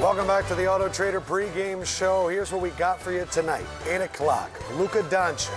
Welcome back to the Auto Trader pregame show. Here's what we got for you tonight. 8 o'clock, Luka Doncic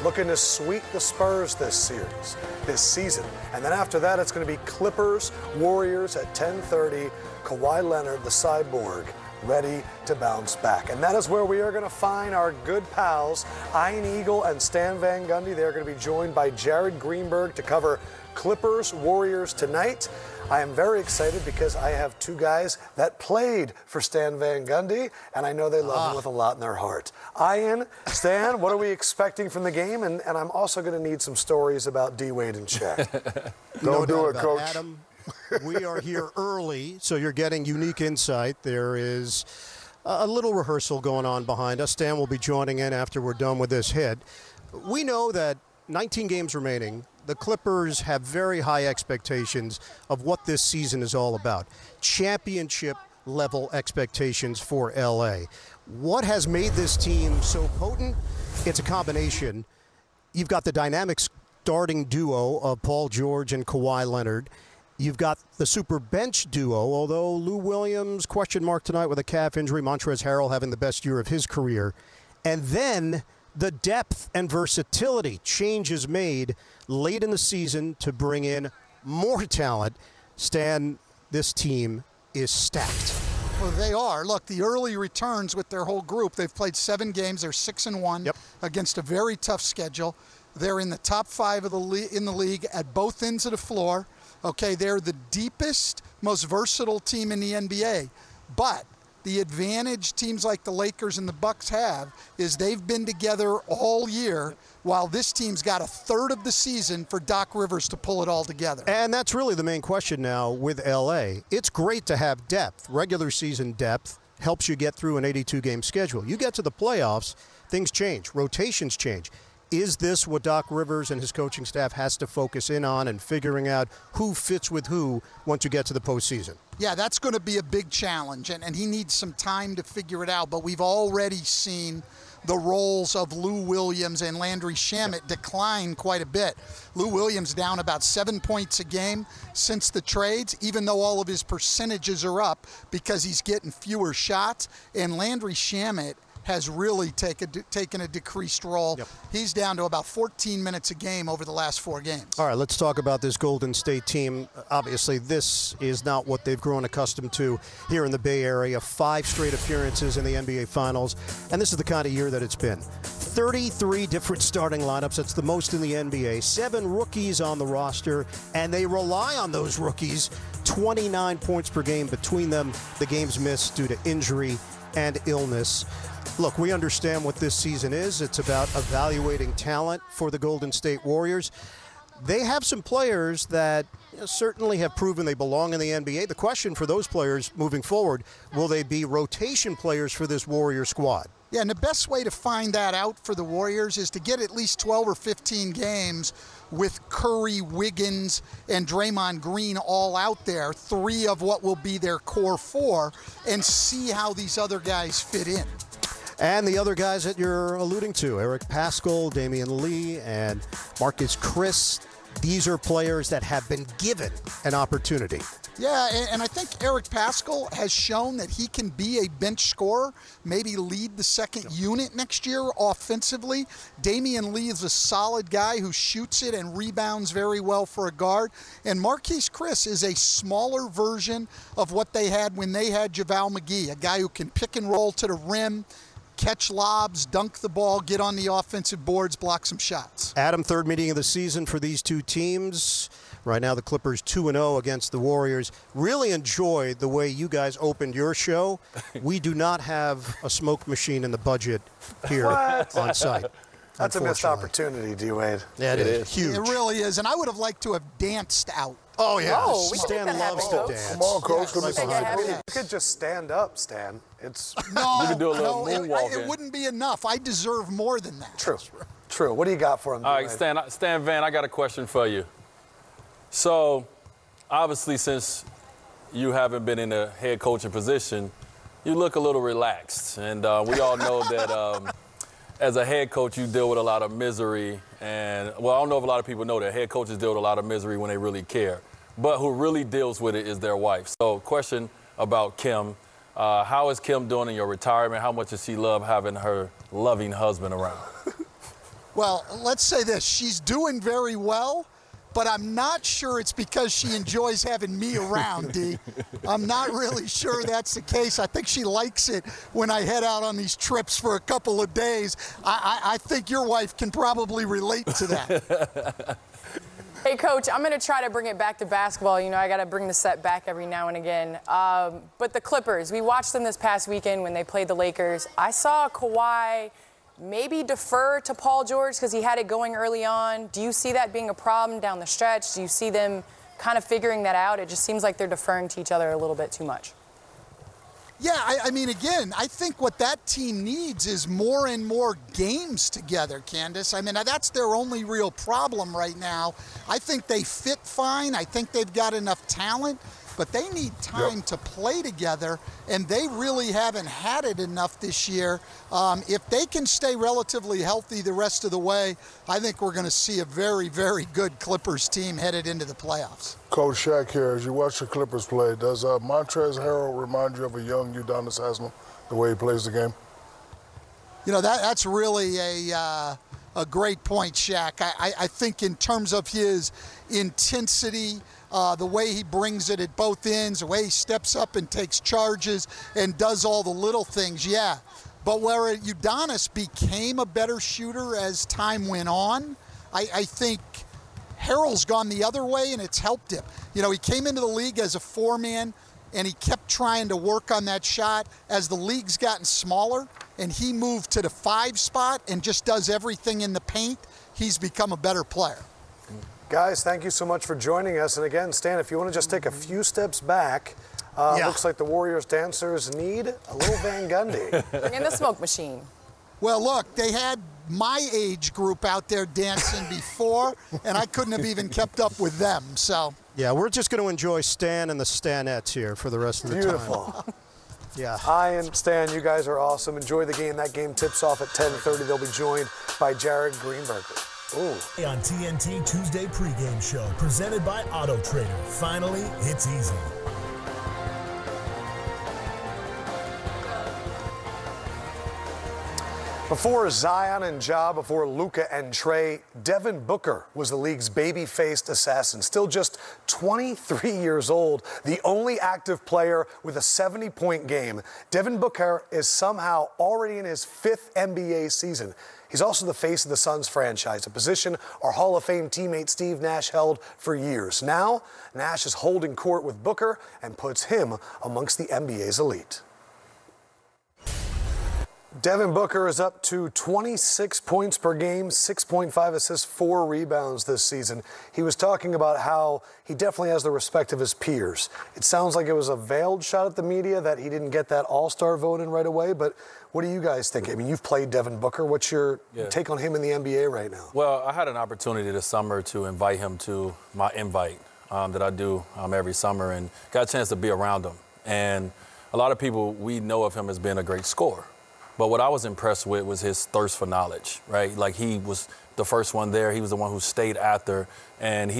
looking to sweep the Spurs this season. And then after that, it's going to be Clippers, Warriors at 10:30. Kawhi Leonard, the cyborg, ready to bounce back. And that is where we are going to find our good pals, Ian Eagle and Stan Van Gundy. They're going to be joined by Jared Greenberg to cover Clippers, Warriors tonight. I am very excited because I have two guys that played for Stan Van Gundy, and I know they love him with a lot in their heart. Ian, Stan, what are we expecting from the game? And I'm also going to need some stories about D-Wade and Shaq. Don't do it, Coach. Adam, we are here early, so you're getting unique insight. There is a little rehearsal going on behind us. Stan will be joining in after we're done with this hit. We know that 19 games remaining. The Clippers have very high expectations of what this season is all about. Championship-level expectations for L.A. What has made this team so potent? It's a combination. You've got the dynamic starting duo of Paul George and Kawhi Leonard. You've got the super bench duo, although Lou Williams, question mark tonight with a calf injury, Montrezl Harrell having the best year of his career. And then the depth and versatility changes made late in the season to bring in more talent. Stan, this team is stacked. Well, they are. Look, the early returns with their whole group, they've played 7 games. They're 6-1 against a very tough schedule. They're in the top 5 of in the league at both ends of the floor. Okay, they're the deepest, most versatile team in the NBA. But the advantage teams like the Lakers and the Bucks have is they've been together all year, while this team's got a third of the season for Doc Rivers to pull it all together. And that's really the main question now with L.A. It's great to have depth. Regular season depth helps you get through an 82-game schedule. You get to the playoffs, things change, rotations change. Is this what Doc Rivers and his coaching staff has to focus in on and figuring out who fits with who once you get to the postseason? Yeah, that's going to be a big challenge, and he needs some time to figure it out. But we've already seen the roles of Lou Williams and Landry Shamet decline quite a bit. Lou Williams down about 7 points a game since the trades, even though all of his percentages are up because he's getting fewer shots. And Landry Shamet has really taken a decreased role. He's down to about 14 minutes a game over the last 4 games. All right, let's talk about this Golden State team. Obviously, this is not what they've grown accustomed to here in the Bay Area. 5 straight appearances in the NBA Finals, and this is the kind of year that it's been. 33 different starting lineups. That's the most in the NBA. 7 rookies on the roster, and they rely on those rookies. 29 points per game between them. The games missed due to injury and illness. Look, we understand what this season is. It's about evaluating talent for the Golden State Warriors. They have some players that certainly have proven they belong in the NBA. The question for those players moving forward, will they be rotation players for this Warrior squad? Yeah, and the best way to find that out for the Warriors is to get at least 12 or 15 games with Curry, Wiggins, and Draymond Green all out there, 3 of what will be their core 4, and see how these other guys fit in. And the other guys that you're alluding to, Eric Paschall, Damian Lee, and Marcus Chris, these are players that have been given an opportunity. Yeah, and I think Eric Paschall has shown that he can be a bench scorer, maybe lead the second unit next year offensively. Damian Lee is a solid guy who shoots it and rebounds very well for a guard. And Marquise Chris is a smaller version of what they had when they had JaVale McGee, a guy who can pick and roll to the rim, catch lobs, dunk the ball, get on the offensive boards, block some shots. Adam, third meeting of the season for these two teams. Right now, the Clippers 2-0 against the Warriors. Really enjoyed the way you guys opened your show. We do not have a smoke machine in the budget here on site. That's a missed opportunity, D-Wade. Yeah, it is. Huge. It really is, and I would have liked to have danced out. Oh, yeah. Oh, Stan loves to dance. Come on, Coach. Yeah, You could just stand up, Stan. It's No, You could do a little moonwalk it wouldn't be enough. I deserve more than that. true. True. What do you got for him? All right, Stan Van, I got a question for you. So, obviously, since you haven't been in a head coaching position, you look a little relaxed. And we all know that as a head coach, you deal with a lot of misery. And, well, I don't know if a lot of people know that head coaches deal with a lot of misery when they really care. But who really deals with it is their wife. So, question about Kim. How is Kim doing in your retirement? How much does she love having her loving husband around? Well, let's say this. She's doing very well, but I'm not sure it's because she enjoys having me around, D. I'm not really sure that's the case. I think she likes it when I head out on these trips for a couple of days. I think your wife can probably relate to that. Hey, Coach, I'm going to try to bring it back to basketball. You know, I got to bring the set back every now and again. But the Clippers, we watched them this past weekend when they played the Lakers. I saw Kawhi maybe defer to Paul George because he had it going early on. Do you see that being a problem down the stretch? Do you see them kind of figuring that out? It just seems like they're deferring to each other a little bit too much. Yeah, I mean, again, I think what that team needs is more and more games together, Candace. I mean, that's their only real problem right now. I think they fit fine. I think they've got enough talent, but they need time to play together, and they really haven't had it enough this year. If they can stay relatively healthy the rest of the way, I think we're going to see a very, very good Clippers team headed into the playoffs. Coach Shaq here. As you watch the Clippers play, does Montrezl Harrell remind you of a young Udonis Haslem, the way he plays the game? You know, that's really a great point, Shaq. I think in terms of his intensity, the way he brings it at both ends, the way he steps up and takes charges and does all the little things, yeah. But where Udonis became a better shooter as time went on, I think Harrell's gone the other way, and it's helped him. You know, he came into the league as a four-man, and he kept trying to work on that shot. As the league's gotten smaller, and he moved to the 5 spot and just does everything in the paint, he's become a better player. Guys, thank you so much for joining us. And again, Stan, if you want to just take a few steps back, looks like the Warriors dancers need a little Van Gundy. Bring in the smoke machine. Well, look, they had my age group out there dancing before, and I couldn't have even kept up with them, so. Yeah, we're just going to enjoy Stan and the Stanettes here for the rest of the time. Beautiful. Yeah. I and Stan, you guys are awesome. Enjoy the game. That game tips off at 10:30. They'll be joined by Jared Greenberger. Ooh. On TNT Tuesday pregame show, presented by Auto Trader. Finally, it's easy. Before Zion and Ja, before Luka and Trey, Devin Booker was the league's baby-faced assassin. Still just 23 years old, the only active player with a 70-point game. Devin Booker is somehow already in his 5th NBA season. He's also the face of the Suns franchise, a position our Hall of Fame teammate Steve Nash held for years. Now, Nash is holding court with Booker and puts him amongst the NBA's elite. Devin Booker is up to 26 points per game, 6.5 assists, 4 rebounds this season. He was talking about how he definitely has the respect of his peers. It sounds like it was a veiled shot at the media that he didn't get that all-star vote in right away, but what do you guys think? I mean, you've played Devin Booker. What's your take on him in the NBA right now? Well, I had an opportunity this summer to invite him to my invite that I do every summer, and got a chance to be around him. And a lot of people, we know of him as being a great scorer. But what I was impressed with was his thirst for knowledge, right? Like, he was the first one there. He was the one who stayed after. And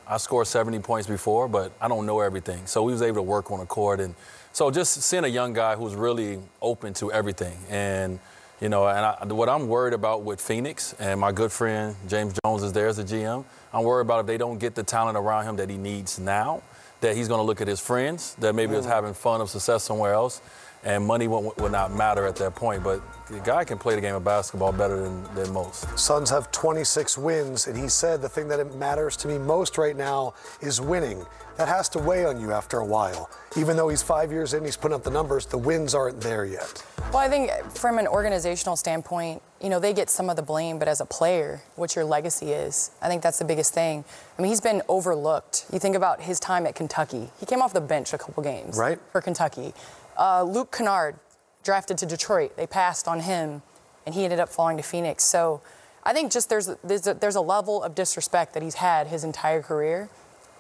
I scored 70 points before, but I don't know everything. So he was able to work on the court. And so just seeing a young guy who's really open to everything. And, you know, what I'm worried about with Phoenix, and my good friend James Jones is there as a GM, I'm worried about if they don't get the talent around him that he needs now, that he's going to look at his friends that maybe is having fun of success somewhere else. And money would not matter at that point. But the guy can play the game of basketball better than most. Suns have 26 wins, and he said the thing that matters to me most right now is winning. That has to weigh on you after a while. Even though he's 5 years in, he's putting up the numbers, the wins aren't there yet. Well, I think from an organizational standpoint, you know, they get some of the blame, but as a player, what your legacy is, I think that's the biggest thing. I mean, he's been overlooked. You think about his time at Kentucky. He came off the bench a couple games for Kentucky. Luke Kennard, drafted to Detroit. They passed on him, and he ended up falling to Phoenix. So I think just there's a level of disrespect that he's had his entire career.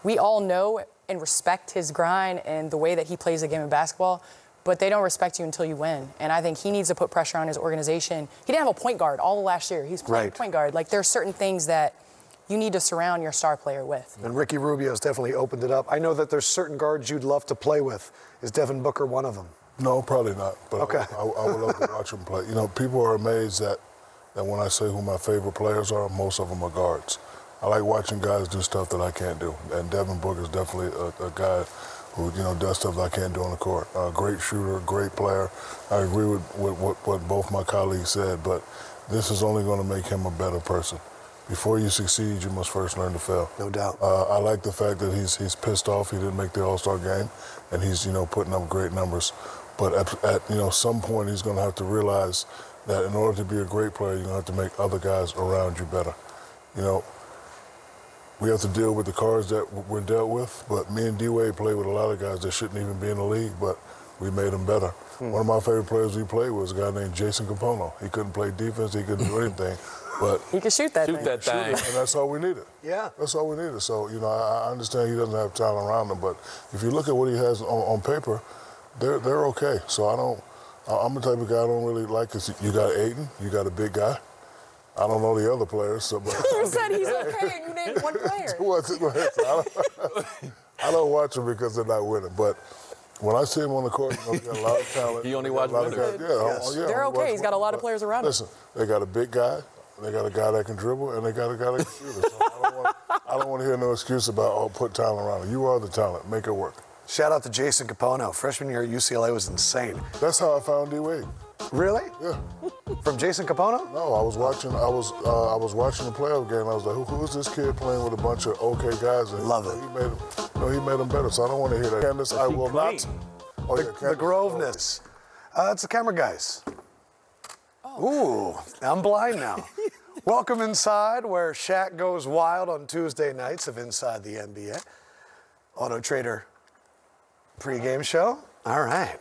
We all know and respect his grind and the way that he plays the game of basketball, but they don't respect you until you win. And I think he needs to put pressure on his organization. He didn't have a point guard all of last year. He's playing point guard. Like, there are certain things that you need to surround your star player with. And Ricky Rubio's definitely opened it up. I know that there's certain guards you'd love to play with. Is Devin Booker one of them? No, probably not. But Okay. I would love to watch him play. You know, people are amazed that when I say who my favorite players are, most of them are guards. I like watching guys do stuff that I can't do. And Devin Booker is definitely a guy who, you know, does stuff that I can't do on the court. Great shooter, great player. I agree with what both my colleagues said, but this is only going to make him a better person. Before you succeed, you must first learn to fail. No doubt. I like the fact that he's pissed off he didn't make the All-Star game, and he's, you know, putting up great numbers. But at you know, some point he's going to have to realize that in order to be a great player, you're going to have to make other guys around you better. You know, we have to deal with the cards that we're dealt with, but me and D-Wade played with a lot of guys that shouldn't even be in the league, but we made them better. One of my favorite players we played was a guy named Jason Capono. He couldn't play defense, he couldn't do anything, but He can shoot that thing. and that's all we needed. Yeah. That's all we needed. So, you know, I understand he doesn't have talent around him, but if you look at what he has on paper, they're okay. So I'm the type of guy I don't really like, because you got Aiden, you got a big guy. I don't know the other players. So, but You said he's okay, and you named one player. I don't watch them because they're not winning. But when I see him on the court, you know, he's got a lot of talent. He only watches winners. Yeah, They're okay. He's got a lot of players around him. Listen, they got a big guy, they got a guy that can dribble, and they got a guy that can shoot it. So I don't want to hear no excuse about, put talent around him. You are the talent. Make it work. Shout out to Jason Capono. Freshman year at UCLA was insane. That's how I found D-Wade. Really? Yeah. From Jason Capono? No, I was watching the playoff game. I was like, who is this kid playing with a bunch of okay guys? And Love it. He made them better. So I don't want to hear that. Candace, I will not. Oh, yeah, The Groveness. It's the camera guys. Ooh, I'm blind now. Welcome inside, where Shaq goes wild on Tuesday nights of Inside the NBA. Auto Trader pregame show. All right.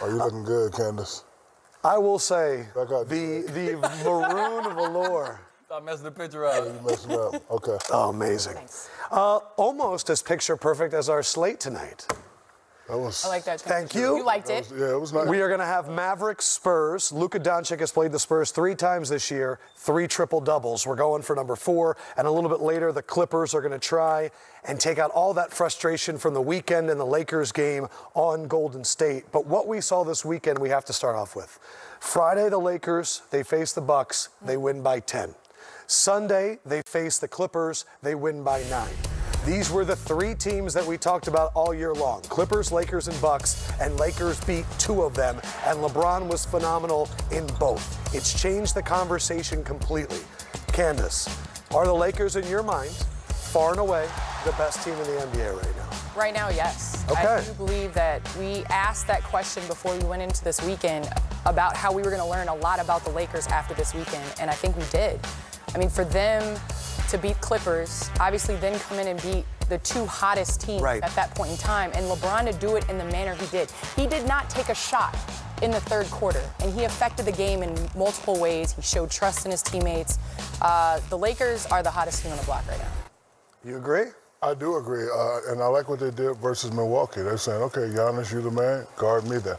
Oh, you looking good, Candace. I will say Back out. the maroon velour. Stop messing the picture up. You messing up. Okay. Oh, amazing. Almost as picture perfect as our slate tonight. That was. I like that. Thank you. You liked it. It was nice. We are going to have Mavericks Spurs. Luka Doncic has played the Spurs 3 times this year, 3 triple-doubles. We're going for number 4. And a little bit later, the Clippers are going to try and take out all that frustration from the weekend and the Lakers game on Golden State. But what we saw this weekend, we have to start off with. Friday, the Lakers, they face the Bucks. They win by 10. Sunday, they face the Clippers. They win by 9. These were the 3 teams that we talked about all year long. Clippers, Lakers, and Bucks, and Lakers beat 2 of them, and LeBron was phenomenal in both. It's changed the conversation completely. Candace, are the Lakers, in your mind, far and away the best team in the NBA right now? Right now, yes. Okay. I do believe that we asked that question before we went into this weekend about how we were going to learn a lot about the Lakers after this weekend, and I think we did. I mean, for them to beat Clippers, obviously then come in and beat the 2 hottest teams at that point in time, and LeBron to do it in the manner he did. He did not take a shot in the 3rd quarter, and he affected the game in multiple ways. He showed trust in his teammates. The Lakers are the hottest team on the block right now. You agree? I do agree, and I like what they did versus Milwaukee. They're saying, okay, Giannis, you the man, guard me then.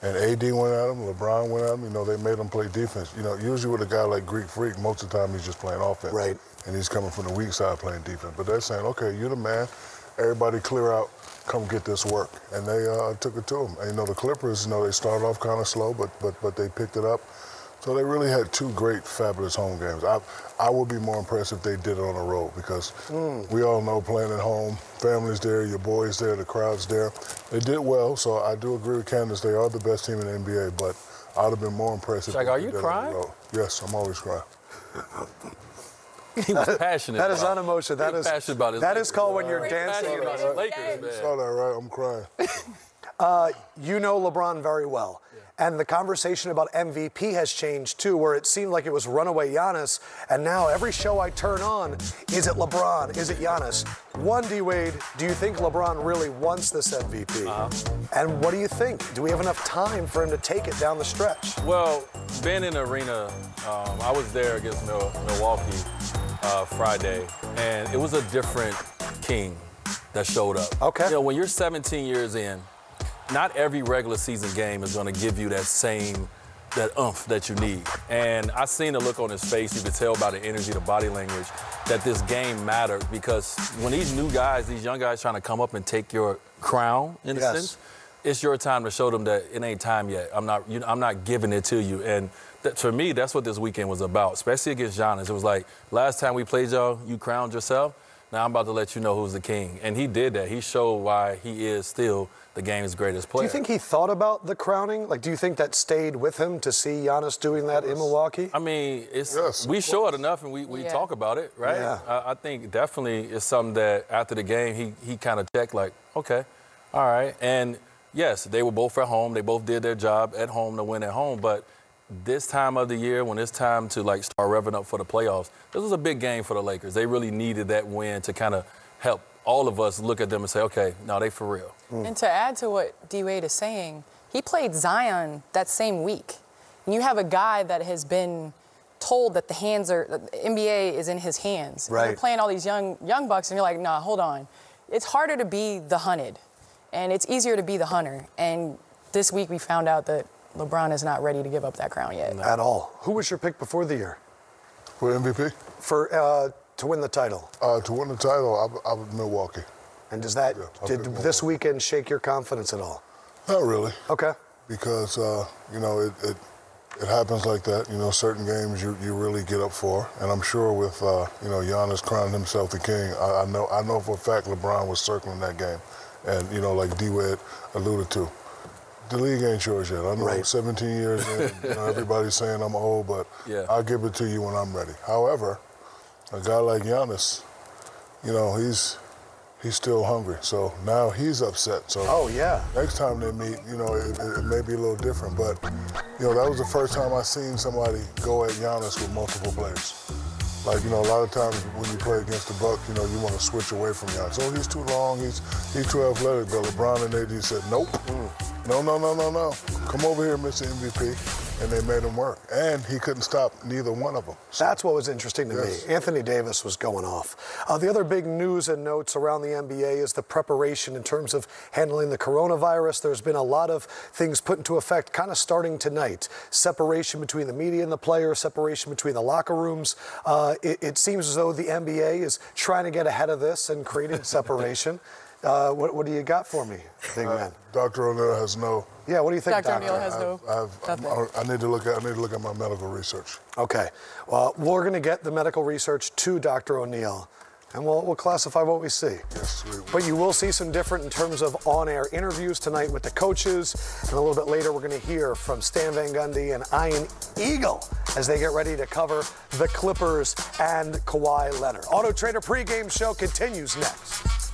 And AD went at him, LeBron went at him. You know, they made him play defense. You know, usually with a guy like Greek Freak, most of the time he's just playing offense. Right. And he's coming from the weak side playing defense. But they're saying, okay, you're the man. Everybody clear out. Come get this work. And they took it to him. And, you know, the Clippers, you know, they started off kind of slow, but they picked it up. So they really had 2 great, fabulous home games. I would be more impressed if they did it on the road, because we all know playing at home, family's there, your boys there, the crowd's there. They did well, so I do agree with Candace. They are the best team in the NBA, but I'd have been more impressed if Shaq, they are did you it on crying? the road. Yes, I'm always crying. He was passionate. That is unemotional. That is passionate about his that Lakers, is called when man. you're dancing. Passionate about his Lakers, man. Saw that, right? I'm crying. You know LeBron very well. And the conversation about MVP has changed, too, where it seemed like it was runaway Giannis. And now every show I turn on, is it LeBron? Is it Giannis? One, D-Wade, do you think LeBron really wants this MVP? And what do you think? Do we have enough time for him to take it down the stretch? Well, being in the arena, I was there against Milwaukee Friday, and it was a different king that showed up. Okay. You know, when you're 17 years in, not every regular season game is going to give you that oomph that you need. And I seen the look on his face. You could tell by the energy, the body language, that this game mattered, because when these new guys, these young guys trying to come up and take your crown, in a sense, it's your time to show them that it ain't time yet. I'm not giving it to you. And for me, that's what this weekend was about, especially against Giannis. It was like, last time we played y'all, you crowned yourself. Now I'm about to let you know who's the king. And he did that. He showed why he is still the game's greatest player. Do you think he thought about the crowning? Like, do you think that stayed with him to see Giannis doing that in Milwaukee? I mean, we show it enough and we talk about it, right? Yeah. I think definitely it's something that after the game he kind of checked like, okay, all right. And yes, they were both at home. They both did their job at home to win at home. But this time of the year, when it's time to like start revving up for the playoffs, this was a big game for the Lakers. They really needed that win to kind of help all of us look at them and say, okay, no, they for real. And to add to what D-Wade is saying, he played Zion that same week. And you have a guy that has been told that the NBA is in his hands. Right. And you're playing all these young bucks, and you're like, nah, hold on. It's harder to be the hunted, and it's easier to be the hunter. And this week we found out that LeBron is not ready to give up that crown yet. At all. Who was your pick before the year? For MVP? To win the title. To win the title, I was Milwaukee. And did this weekend shake your confidence at all? Not really. Okay. Because, it happens like that. Certain games you really get up for. And I'm sure with, Giannis crowning himself the king, I know for a fact LeBron was circling that game. And, like D-Wade alluded to, the league ain't yours yet. I know 17 years in, everybody's saying I'm old, but I'll give it to you when I'm ready. However, a guy like Giannis, he's still hungry. So now he's upset. So next time they meet, it may be a little different. But, that was the first time I seen somebody go at Giannis with multiple players. Like, a lot of times when you play against the Bucks, you want to switch away from Giannis. Oh, he's too long, he's too athletic. But LeBron and AD said, nope. No. Come over here, Mr. MVP. And they made him work. And he couldn't stop neither one of them. That's what was interesting to me. Anthony Davis was going off. The other big news and notes around the NBA is the preparation in terms of handling the coronavirus. There's been a lot of things put into effect kind of starting tonight. Separation between the media and the players, separation between the locker rooms. It seems as though the NBA is trying to get ahead of this and creating separation. What do you got for me, big man? Dr. O'Neill has no. Yeah, what do you think, Dr. O'Neill has no. I need to look at my medical research. Okay. Well, we're going to get the medical research to Dr. O'Neill, and we'll classify what we see. Yes, But you will see some different in terms of on-air interviews tonight with the coaches, and a little bit later we're going to hear from Stan Van Gundy and Ian Eagle as they get ready to cover the Clippers and Kawhi Leonard. Auto Trader pregame show continues next.